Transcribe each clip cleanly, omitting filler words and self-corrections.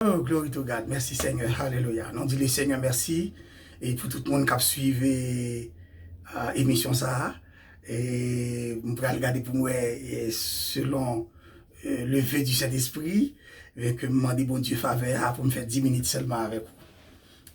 Oh, glory to God. Merci Seigneur. Alléluia. Nous disons Seigneur merci. Et pour tout le monde qui a suivi l'émission ça. Et je vais regarder pour moi selon le vœu du Saint-Esprit. Et que je demande bon Dieu faveur pour me faire 10 minutes seulement avec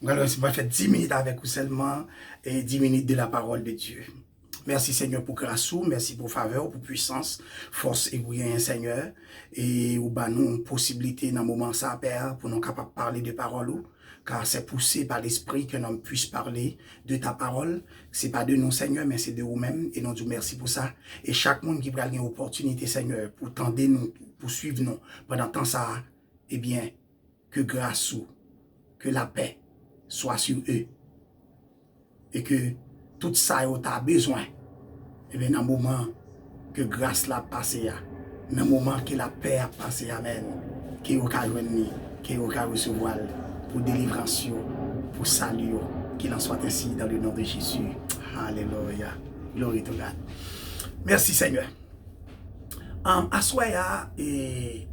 vous. Alors, je vais faire 10 minutes avec vous seulement et 10 minutes de la parole de Dieu. Merci Seigneur pour grâce, merci pour faveur, pour puissance, force et moyen Seigneur. Et ou bah nous possibilité dans le moment ça Père pour nous capables de parler de parole car c'est poussé par l'esprit que nous puissions parler de ta parole. C'est pas de nous Seigneur mais c'est de vous-même et nous disons merci pour ça. Et chaque monde qui prend une opportunité Seigneur pour tendre nous, pour suivre nous pendant temps ça, eh bien que grâce que la paix soit sur eux et que tout ça tu as besoin. Et bien, dans le moment que grâce l'a passé, dans le moment que la paix a passé, amen, que vous pouvez recevoir pour délivrance, pour salut, qu'il en soit ainsi dans le nom de Jésus. Alléluia. Glory to God. Merci Seigneur. À soya, et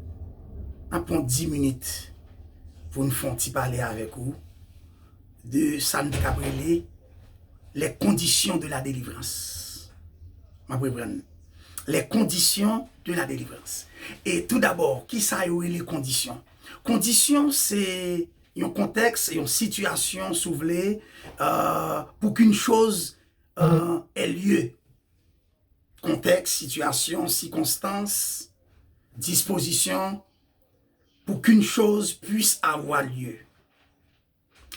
après 10 minutes pour nous faire parler avec vous de Sandy Cabrelé, les conditions de la délivrance. Les conditions de la délivrance. Et tout d'abord, qui ça y les conditions? Conditions, c'est un contexte et une situation soulevée pour qu'une chose ait lieu. Contexte, situation, circonstance, disposition, pour qu'une chose puisse avoir lieu.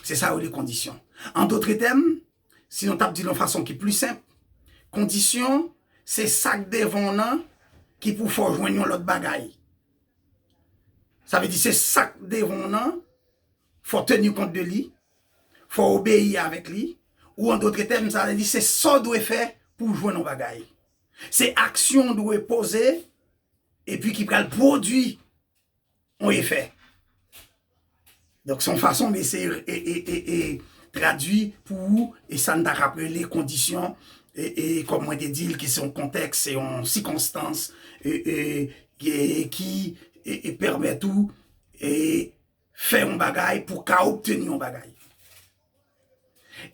C'est ça les conditions. En d'autres termes, si on tape d'une façon qui est plus simple, condition, c'est ça devant nous qui pour faire joindre l'autre bagaille. Ça veut dire c'est ça devant nous, faut tenir compte de lui, faut obéir avec lui, ou en d'autres termes, ça veut dire c'est ça doit faire pour joindre nos bagaille. C'est action doit poser et puis qui prend le produit on effet. Donc son façon mais c'est traduit pour et ça nous a rappelé les conditions et comme on dit qui sont contexte et en circonstances qui permet tout et faire un bagaille pour qu'à obtenir un bagaille.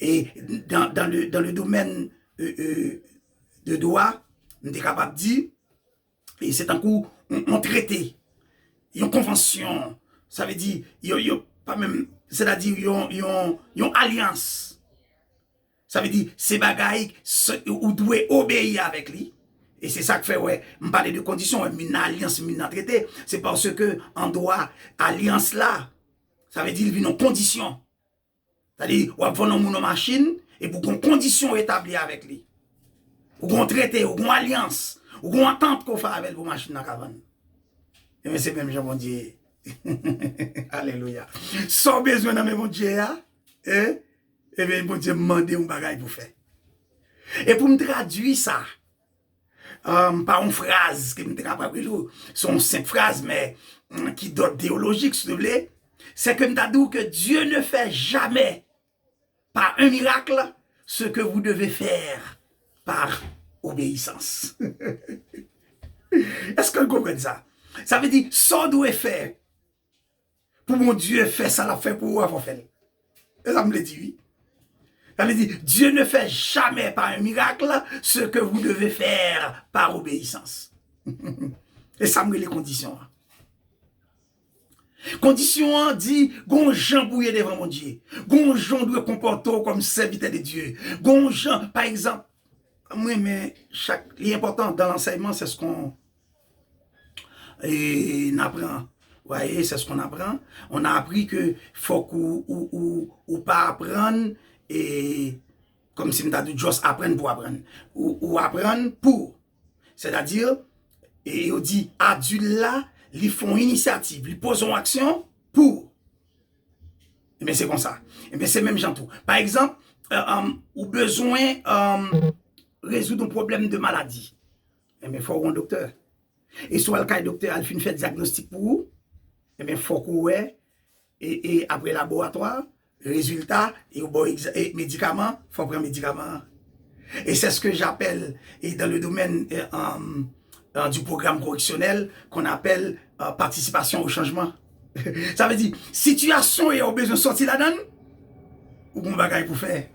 Et dans le domaine de droit, on est capable de dire et c'est un coup on traité, une convention, ça veut dire pas même, c'est-à-dire une alliance. Ça veut dire, ces bagailles, ou doit obéir avec lui. Et c'est ça que fait, ouais, on parle de conditions, une alliance, une traité. C'est parce que, en droit, alliance là, ça veut dire, il y a une condition. C'est-à-dire, on va vendre une machine, et pour qu'on condition établie avec lui. Ou qu'on traité, ou qu'on alliance, ou qu'on entente qu'on fait avec vos machines à caverne. Et mais c'est même, Jean, mon Dieu. Alléluia. Sans besoin de mon Dieu, hein? Et bien, bon Dieu, demandez un bagage pour faire. Et pour me traduire ça, par une phrase, qui me capable sont 5 phrases, mais qui d'autres théologiques, s'il vous plaît, c'est que me dit que Dieu ne fait jamais, par un miracle, ce que vous devez faire par obéissance. Est-ce que vous comprenez ça? Ça veut dire, ça doit faire. Pour mon Dieu, fait ça, l'a fait pour vous, avant faire. Et ça me le dit, oui. Ça veut dire, Dieu ne fait jamais par un miracle ce que vous devez faire par obéissance. Et ça me dit les conditions. Condition dit, gon Jean bouillé devant mon Dieu. Gon Jean doit comporter comme serviteur de Dieu. Gon Jean, par exemple, oui, mais l'important dans l'enseignement, c'est ce qu'on apprend. Vous voyez, c'est ce qu'on apprend. On a appris que faut qu'on pas apprendre et comme si on dit juste apprendre pour apprendre ou apprendre pour. C'est-à-dire, et on dit adultes là, ils font initiative, ils posent en action pour. Et bien c'est comme ça. Et bien c'est même gentil. Par exemple, ou besoin résoudre un problème de maladie. Et bien il faut un docteur. Et soit le cas docteur, il fait diagnostic pour vous. Et bien il faut qu'on et après laboratoire, résultat et médicaments, il faut prendre médicaments. Et c'est ce que j'appelle, et dans le domaine du programme correctionnel, qu'on appelle participation au changement. Ça veut dire, situation et on besoin de sortir là-dedans, ou bon bagage pour faire.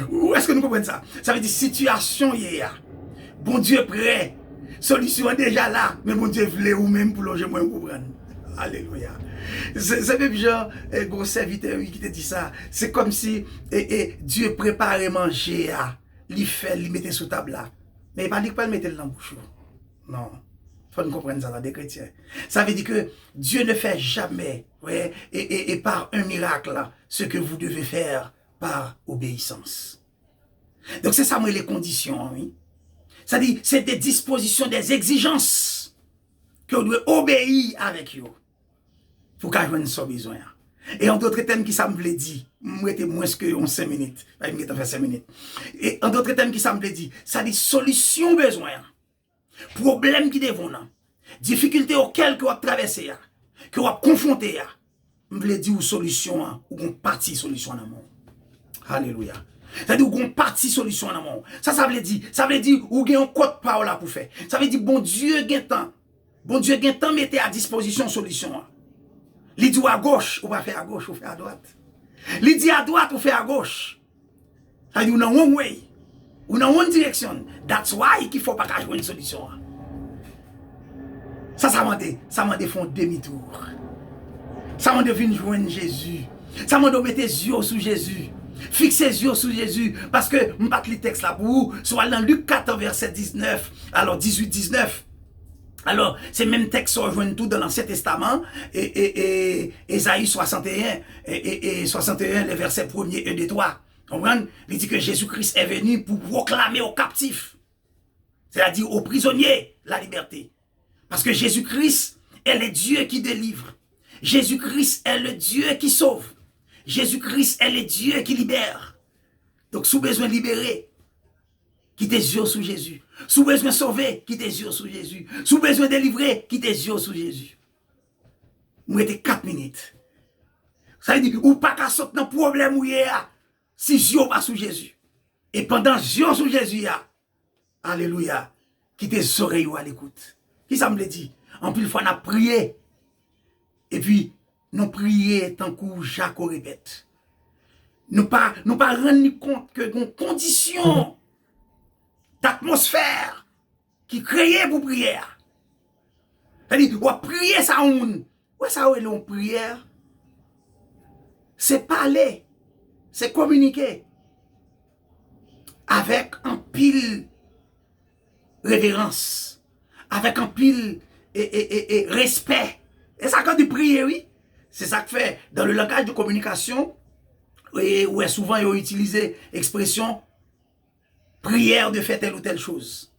Ou est-ce que nous comprenons ça? Ça veut dire, situation et bon Dieu prêt, solution déjà là, mais bon Dieu voulait ou même pour loger moins pour prendre. Alléluia. C'est même genre, gros serviteur qui te dit ça. C'est comme si Dieu préparait manger, il fait, il mettait sous table là. Mais il ne pas dit pas le mettre dans la bouche. Non. Il faut nous comprendre ça dans des chrétiens. Ça veut dire que Dieu ne fait jamais, ouais, et par un miracle, là, ce que vous devez faire par obéissance. Donc c'est ça, moi, les conditions, oui. Ça dit, c'est des dispositions, des exigences que vous devez obéir avec vous. Pour qu'on ait son besoin. Et en d'autres termes, qui ça me dire, moi, j'étais moins que 5 minutes. Je vais faire 5 minutes. Et en d'autres termes, qui ça me dit, ça dit solution besoin. Problème qui devons, difficulté auquel que vous traversez, que vous confrontez, je veux dire solution, ou une partie solution en amont. Alléluia. Ça veut dire qu'on partie solution en amont. Ça veut dire, ou avez un code parole pour faire. Ça veut dire, bon Dieu, gagne temps. Bon Dieu, gagne temps, mettez à disposition solution. Il dit à gauche, ou pas faire à gauche, ou faire à droite. Il dit à droite, ou faire à gauche. Ça veut dire, ou dans one way, ou dans one direction. That's why il faut pas jouer une solution. Ça m'a dit faire un demi-tour. Ça m'a dit venir joindre Jésus. Ça m'a dit mettre les yeux sur Jésus. Fixez les yeux sur Jésus. Parce que, je ne vais pas le texte là pour vous. Soit dans Luc 14, verset 19, alors 18-19. Alors, c'est même texte qu'on rejoint tout dans l'Ancien Testament, et Ésaïe 61, et 61, les versets 1er et 2, 3. Comprenez? Il dit que Jésus-Christ est venu pour proclamer aux captifs, c'est-à-dire aux prisonniers, la liberté. Parce que Jésus-Christ est le Dieu qui délivre. Jésus-Christ est le Dieu qui sauve. Jésus-Christ est le Dieu qui libère. Donc, sous besoin de libérer, qui tes yeux sous Jésus. Sous besoin de sauver, qui tes yeux sous Jésus. Sous besoin de délivrer, qui tes yeux sous Jésus. Nous mettez 4 minutes. Ça veut dire, ou pas qu'à sortir dans problème où il y a, si yeux pas sous Jésus. Et pendant yeux sous Jésus, alléluia, qui tes oreilles à l'écoute. Qui ça me le dit? En plus, fois, on a prié. Et puis, nous prions tant que Jacques répète. Nous pas rendre compte que nos conditions d'atmosphère qui créait pour prière. C'est-à-dire, on prier ça, ça est une prière. C'est parler, c'est communiquer avec un pile révérence, avec un pile et respect. Et ça quand tu pries, oui. C'est ça que fait dans le langage de communication, où est souvent ils ont utilisé l'expression prière de faire telle ou telle chose.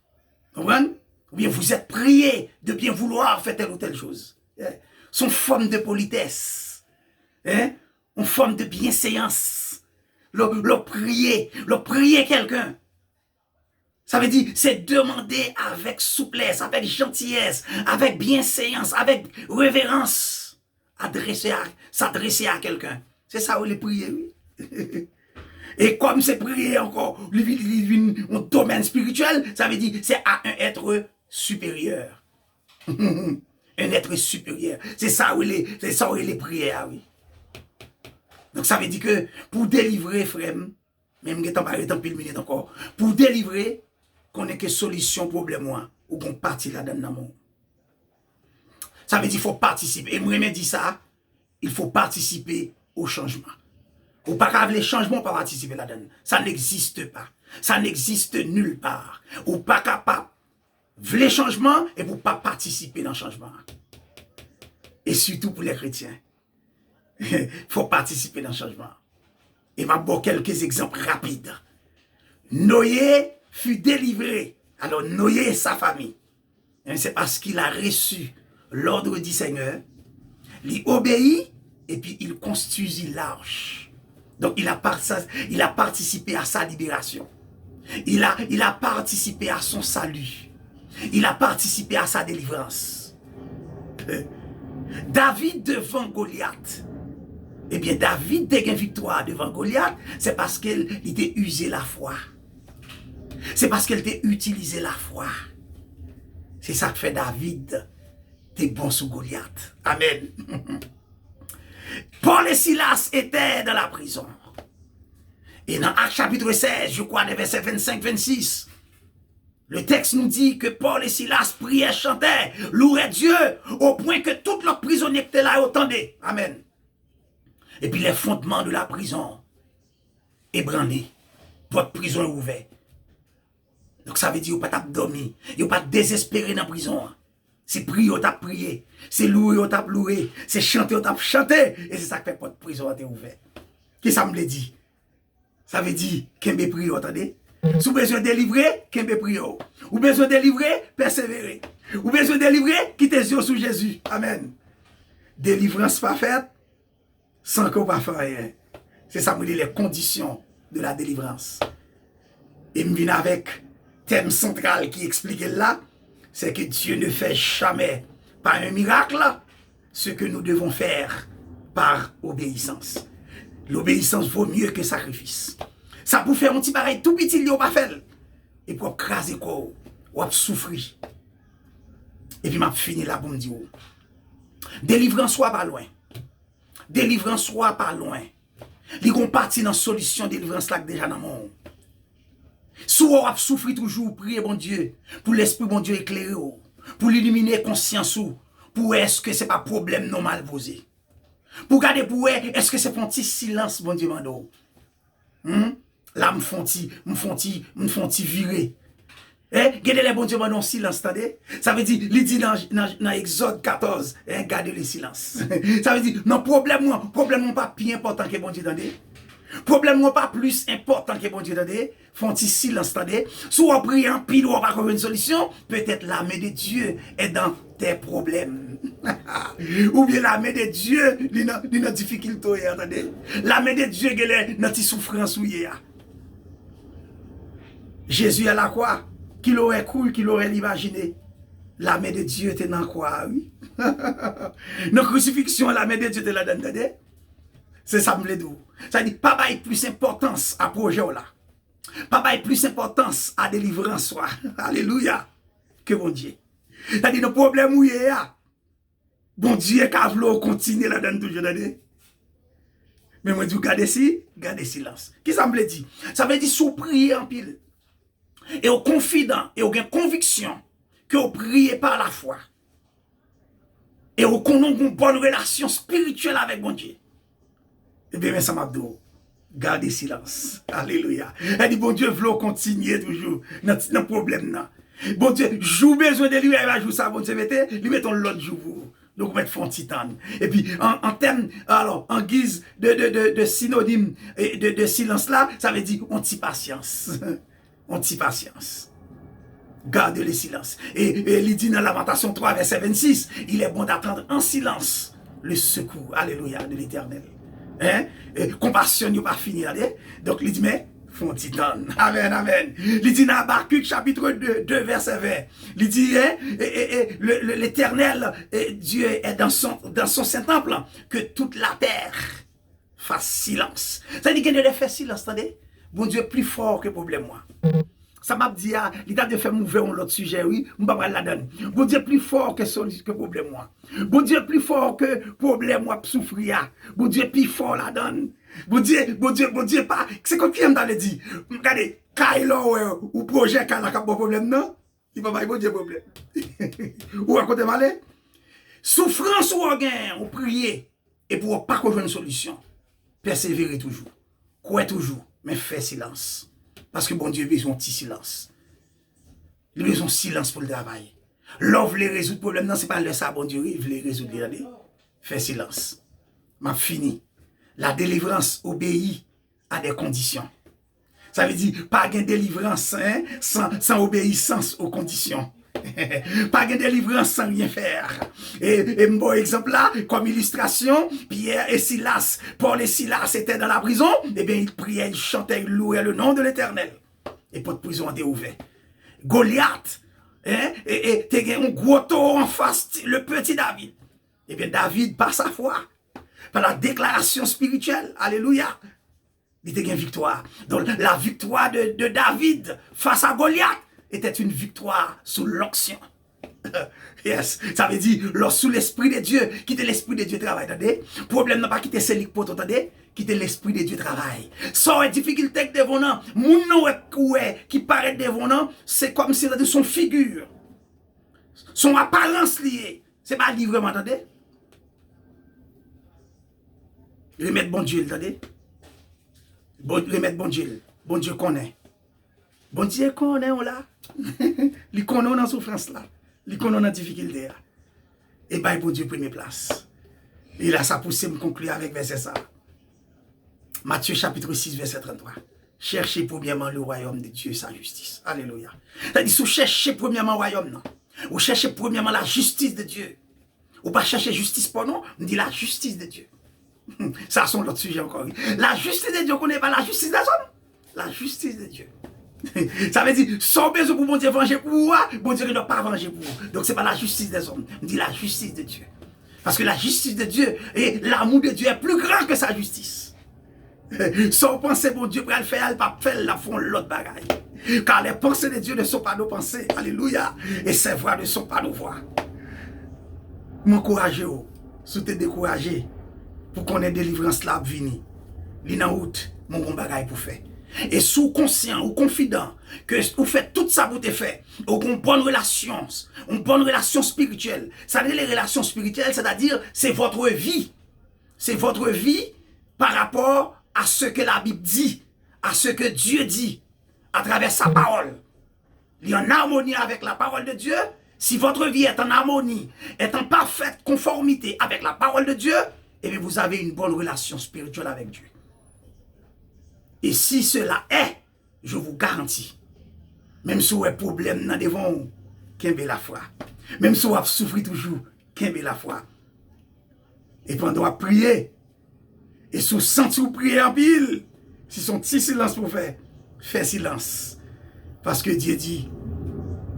Vous comprenez? Ou bien vous êtes prié de bien vouloir faire telle ou telle chose. Son forme de politesse. Une forme de bienséance. Le prier quelqu'un. Ça veut dire, c'est demander avec souplesse, avec gentillesse, avec bienséance, avec révérence, s'adresser à quelqu'un. C'est ça où les prier, oui. Et comme c'est prier encore, un domaine spirituel, ça veut dire, c'est à un être supérieur. Un être supérieur. C'est ça où les prières, oui. Donc ça veut dire que pour délivrer, frère, même que tant pile minute encore, pour délivrer, qu'on n'ait que solution problème ou qu'on partit là-dedans. Ça veut dire qu'il faut participer. Et moi, je dis ça, il faut participer au changement. Ou pas qu'avec les changements, pas participer là-dedans. Ça n'existe pas. Ça n'existe nulle part. Ou pas capable de les changements et pour pas participer dans le changement. Et surtout pour les chrétiens. Il faut participer dans le changement. Et je vais vous quelques exemples rapides. Noé fut délivré. Alors Noé et sa famille. C'est parce qu'il a reçu l'ordre du Seigneur. Il obéit et puis il construisit l'arche. Donc il a participé à sa libération. Il a participé à son salut. Il a participé à sa délivrance. David devant Goliath. Eh bien, David a une victoire devant Goliath, c'est parce qu'il était usé la foi. C'est parce qu'il était utilisé la foi. C'est ça que fait David t'es bon sous Goliath. Amen. Paul et Silas étaient dans la prison. Et dans Actes chapitre 16, je crois, les versets 25-26, le texte nous dit que Paul et Silas priaient, chantaient, louaient Dieu, au point que tous leurs prisonniers étaient là et entendaient. Amen. Et puis les fondements de la prison ébranlés. Votre prison est ouverte. Donc ça veut dire, vous ne pouvez pas dormir, vous ne pouvez pas désespérer dans la prison. C'est prier, vous avez prié. C'est louer, vous avez loué. C'est chanter, vous avez chanté. Et c'est ça que fait votre prison est ouverte. Qu'est-ce que ça me dit? Ça veut dire, qu'un peu prier, attendez? Si vous avez besoin de délivrer, qu'un peu prier. Ou besoin de délivrer, persévérer. Ou besoin de délivrer, quittez les yeux sous Jésus. Amen. Délivrance pas faite, sans qu'on ne fasse rien. C'est ça, me dit les conditions de la délivrance. Et me vient avec thème central qui explique là, c'est que Dieu ne fait jamais par un miracle ce que nous devons faire par obéissance. L'obéissance vaut mieux que sacrifice. Ça pour faire un petit pareil tout petit, il n'y a pas fait. Et pour craser quoi, ou souffrir. Et puis m'a fini là pour me dire, délivrance soit pas loin. Délivrance soit pas loin. Ils ont parti dans la solution de délivrance là déjà dans le monde. Si vous avez souffert toujours, priez bon Dieu, pour l'esprit bon Dieu éclairer, pour l'illuminer conscience, pour est-ce que ce n'est pas problème normal posé. Pour garder pour est-ce que c'est un petit silence bon Dieu mando. Là me font virer. Gardez les bon Dieu mando silence, attendez. Ça veut dire, il dit dans Exode 14, gardez le silence. Ça veut dire, non, problème pas plus important que bon Dieu, attendez. Problème n'est pas plus important que bon Dieu, attendez. Font-ils silence, attendez. Si on prie en pile ou on va trouver une solution, peut-être la main de Dieu est dans tes problèmes. Ou bien la main de Dieu dans nos difficultés, attendez. La main de Dieu est dans tes souffrances. Jésus à la croix, qu'il aurait cru, qu'il aurait imaginé. La main de Dieu était dans la croix, oui. Dans la crucifixion, la main de Dieu était là-dedans, attendez. C'est ça me le dit. Ça dit, pas bail plus importance à projet là. Pas bail plus importance à délivrance. Alléluia. Que bon Dieu. Ça dit, nos problèmes où il y a. Bon Dieu, qu'à vouloir continuer là-dedans toujours. Mais moi, je dis, gardez silence. Qui ça me dit? Ça veut dire, sous prier en pile. Et au confident, et au gain conviction, que vous priez par la foi. Et au connaissez une bonne relation spirituelle avec bon Dieu. Eh bien, ça m'a dit, gardez silence. Alléluia. Elle dit, bon Dieu, veut continuer toujours dans le problème. Bon Dieu, joue besoin de lui, il va jouer ça, bon Dieu, lui mettons l'autre jour. Donc, mettre fond titane. Et puis, en termes, alors, en guise de synonyme et de silence là, ça veut dire, on t'y patience. On t'y patience. Gardez le silence. Et il dit dans Lamentation 3, verset 26, il est bon d'attendre en silence le secours, alléluia, de l'Éternel. Et compassion n'est pas fini. Donc, il dit, mais, font titane. Amen, amen. Il dit dans Habakkuk, chapitre 2, verset 20. Il dit, l'Éternel, Dieu est dans son Saint-Temple, que toute la terre fasse silence. Ça dit qu'il ne fait silence, attendez. Bon Dieu est plus fort que problème, moi. Ça m'a dit, il a de faire m'ouvrir un autre sujet, oui, je ne vais pas la donner. Bon Dieu est plus fort que problème, moi. Bon Dieu est plus fort que problème, moi, souffrir. Bon Dieu est plus fort la donne. Bon Dieu, pas. C'est comme qui aime dans le dit. Regardez, Kailo ou projet qui a un problème, non? Il va pas bon Dieu problème. Ou à côté malais. Souffrance ou gain, on prie. Et pour pas qu'on joue une solution, persévérer toujours. Croire toujours, mais faire silence. Parce que bon Dieu a besoin de petit silence. Il a besoin de silence pour le travail. L'on veut résoudre le problème, non, ce n'est pas le ça, bon Dieu, il veut résoudre. Fais silence. M'a fini. La délivrance obéit à des conditions. Ça veut dire, pas de délivrance sans obéissance aux conditions. Pas de délivrance sans rien faire. Et un bon exemple là, comme illustration, Pierre et Silas, Paul et Silas étaient dans la prison, et bien ils priaient, ils chantaient, ils louaient le nom de l'Éternel. Et pour la prison était ouverte. Goliath, et tu as un gros taureau en face, le petit David. Et bien David, par sa foi, par la déclaration spirituelle, alléluia, il était une victoire. Donc la victoire de David face à Goliath était une victoire sous l'onction. Yes, ça veut dire, lorsque l'esprit de Dieu, quitte l'esprit de Dieu travaille, attendez. Problème n'a pas quitté celui pour attendez, quitte l'esprit de Dieu travaille. Sans difficulté devant nous, mon qui paraît devant nous, c'est comme si c'était son figure, son apparence liée. C'est pas libre, vraiment, attendez. Remettre bon Dieu, attendez. Remettre bon Dieu connaît. Bon Dieu connaît, on là. Il connaît dans la souffrance là. Il connaît dans la difficulté là. Et bien, bon Dieu, première place. Et là, ça pousse me conclure avec verset ça. Matthieu chapitre 6, verset 33. Cherchez premièrement le royaume de Dieu et sa justice. Alléluia. C'est-à-dire, si vous cherchez premièrement le royaume, non. Vous cherchez premièrement la justice de Dieu. Ou pas chercher justice pour nous, on dit la justice de Dieu. Ça, c'est l'autre sujet encore. La justice de Dieu, on ne connaît pas la justice des hommes. La justice de Dieu. Ça veut dire, sans besoin pour bon Dieu venger pour vous, bon Dieu ne doit pas venger pour vous. Donc, ce n'est pas la justice des hommes. On dit la justice de Dieu. Parce que la justice de Dieu et l'amour de Dieu est plus grand que sa justice. Sans penser, bon Dieu, pour le faire, elle pas faire la fond l'autre bagaille. Car les pensées de Dieu ne sont pas nos pensées. Alléluia. Et ses voix ne sont pas nos voix. M'encouragez-vous. Si vous êtes découragé, pour qu'on ait délivrance là, venir. L'ina route, mon bon bagaille pour faire. Et sous conscient ou confident que vous faites tout ça pour te faire, ou une bonne relation spirituelle. Ça veut dire les relations spirituelles, c'est-à-dire c'est votre vie. C'est votre vie par rapport à ce que la Bible dit, à ce que Dieu dit, à travers sa parole. Il y a en harmonie avec la parole de Dieu. Si votre vie est en harmonie, est en parfaite conformité avec la parole de Dieu, et bien vous avez une bonne relation spirituelle avec Dieu. Et si cela est, je vous garantis, même si vous avez un problème dans devant vous, qu'aimer la foi. Même si vous avez souffert toujours, qu'aimer la foi. Et pendant à prier, et si vous sentez vous prier en pile, si son petit silence pour faire, faites silence. Parce que Dieu dit,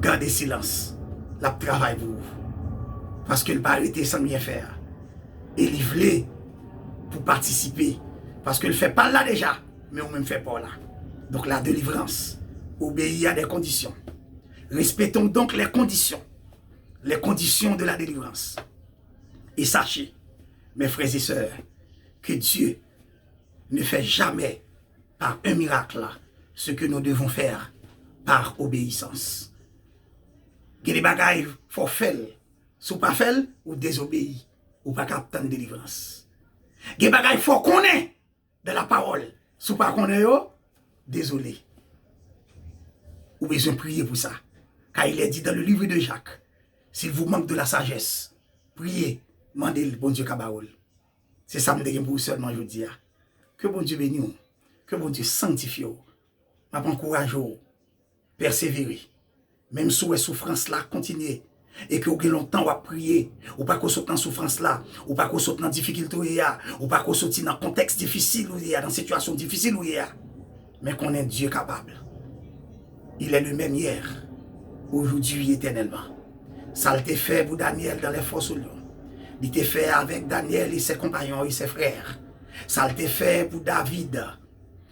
gardez silence. La travail pour vous. Parce que le pas arrêter sans rien faire. Et livrer pour participer. Parce que le fait pas là déjà, mais on même fait pas là. Donc la délivrance obéit à des conditions. Respectons donc les conditions de la délivrance. Et sachez, mes frères et sœurs, que Dieu ne fait jamais par un miracle ce que nous devons faire par obéissance. Il y a des bagailles qu'il faut faire. Si vous ne faites pas, ou désobéir, ou pas capter de délivrance. Il y a des bagailles qu'il faut connaître de la parole. Si vous ne connaissez pas, désolé. Vous besoin de prier pour ça. Car il est dit dans le livre de Jacques, s'il vous manque de la sagesse, priez, demandez le bon Dieu Kabaol. C'est ça que je pour vous seulement, je dis. Que bon Dieu bénisse, que bon Dieu sanctifie, m'encourage, persévérer. Même si vous avez souffrance là, continuez. Et que vous avez longtemps à prier, ou pas qu'on saute dans souffrance là, ou pas qu'on saute dans difficulté, ou pas qu'on saute dans contexte difficile, dans situation difficile, mais qu'on est Dieu capable. Il est le même hier, aujourd'hui, éternellement. Ça l'a fait pour Daniel dans les forces lions. Il l'a fait avec Daniel et ses compagnons et ses frères. Ça l'a fait pour David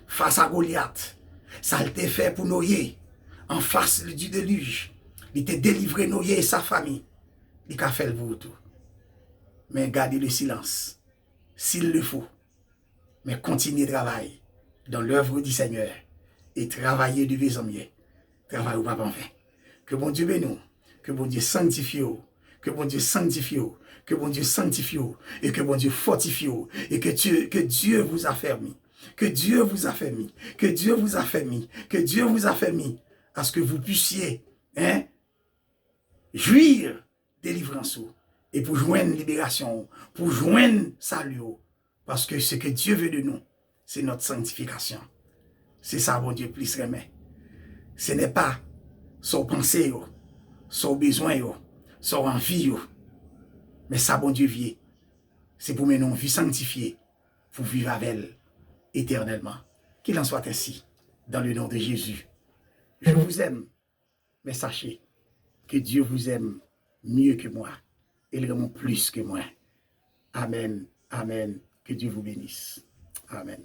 face à Goliath. Ça l'a fait pour Noé en face du déluge. Il t'a délivré Noé et sa famille. Il a fait le pour tout. Mais gardez le silence, s'il le faut. Mais continuez de travailler dans l'œuvre du Seigneur et travaillez de mieux en mieux. Travaillez au pas en vain. Que bon Dieu bénisse, que bon Dieu sanctifie, que bon Dieu sanctifie, que bon Dieu sanctifie, et que bon Dieu fortifie, et que Dieu vous affermit, que Dieu vous affermit, que Dieu vous affermit, que Dieu vous affermit, à ce que vous puissiez, jouir délivrance, et pour joindre libération, pour joindre salut, parce que ce que Dieu veut de nous, c'est notre sanctification. C'est ça, bon Dieu, plus remet. Ce n'est pas son pensée, son besoin, son envie, mais ça, bon Dieu, vie, c'est pour mener une vie sanctifiée, pour vivre avec elle éternellement. Qu'il en soit ainsi, dans le nom de Jésus. Je vous aime, mais sachez que Dieu vous aime mieux que moi, et vraiment plus que moi. Amen, amen, que Dieu vous bénisse. Amen.